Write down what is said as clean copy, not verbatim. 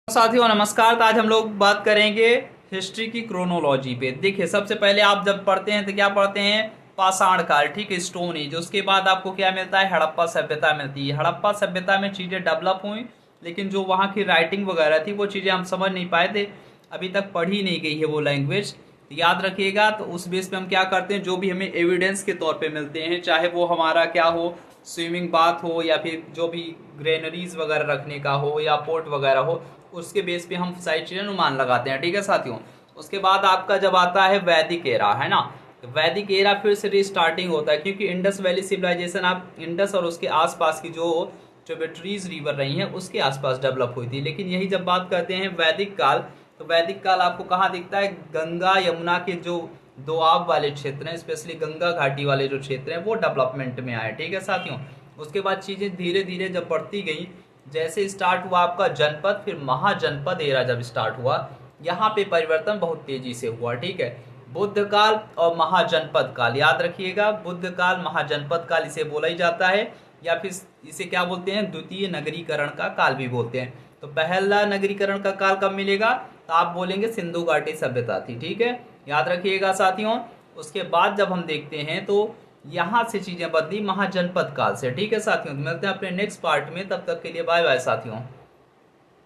साथियों नमस्कार। तो आज हम लोग बात करेंगे हिस्ट्री की क्रोनोलॉजी पे। देखिए, सबसे पहले आप जब पढ़ते हैं तो क्या पढ़ते हैं? पाषाण काल, ठीक है, स्टोन एज। उसके बाद आपको क्या मिलता है? हड़प्पा सभ्यता मिलती है। हड़प्पा सभ्यता में चीजें डेवलप हुई, लेकिन जो वहाँ की राइटिंग वगैरह थी वो चीजें हम समझ नहीं पाए थे, अभी तक पढ़ी नहीं गई है वो लैंग्वेज। याद रखिएगा। तो उस बेस पे हम क्या करते हैं, जो भी हमें एविडेंस के तौर पे मिलते हैं, चाहे वो हमारा क्या हो, स्विमिंग बाथ हो या फिर जो भी ग्रेनरीज वगैरह रखने का हो या पोर्ट वगैरह हो, उसके बेस पे हम सारी चीजें अनुमान लगाते हैं। ठीक है साथियों। उसके बाद आपका जब आता है वैदिक एरा, है ना, तो वैदिक एरा फिर से रिस्टार्टिंग होता है, क्योंकि इंडस वैली सिविलाइजेशन आप इंडस और उसके आसपास की जो ट्रिब्यूटरीज रिवर रही हैं उसके आसपास डेवलप हुई थी। लेकिन यही जब बात करते हैं वैदिक काल, तो वैदिक काल आपको कहाँ दिखता है? गंगा यमुना के जो दोआब वाले क्षेत्र हैं, स्पेशली गंगा घाटी वाले जो क्षेत्र हैं, वो डेवलपमेंट में आए। ठीक है साथियों। उसके बाद चीजें धीरे धीरे जब बढ़ती गई, जैसे स्टार्ट हुआ आपका जनपद, फिर महाजनपद एरा जब स्टार्ट हुआ, यहाँ पे परिवर्तन बहुत तेजी से हुआ। ठीक है। बुद्ध काल और महाजनपद काल, याद रखिएगा, बुद्ध काल महाजनपद काल इसे बोला ही जाता है, या फिर इसे क्या बोलते हैं? द्वितीय नगरीकरण का काल भी बोलते हैं। तो पहला नगरीकरण का काल कब मिलेगा? तो आप बोलेंगे सिंधु घाटी सभ्यता थी। ठीक है, याद रखिएगा साथियों। उसके बाद जब हम देखते हैं तो यहाँ से चीजें बदली महाजनपद काल से। ठीक है साथियों, तो मिलते हैं अपने नेक्स्ट पार्ट में। तब तक के लिए बाय बाय साथियों।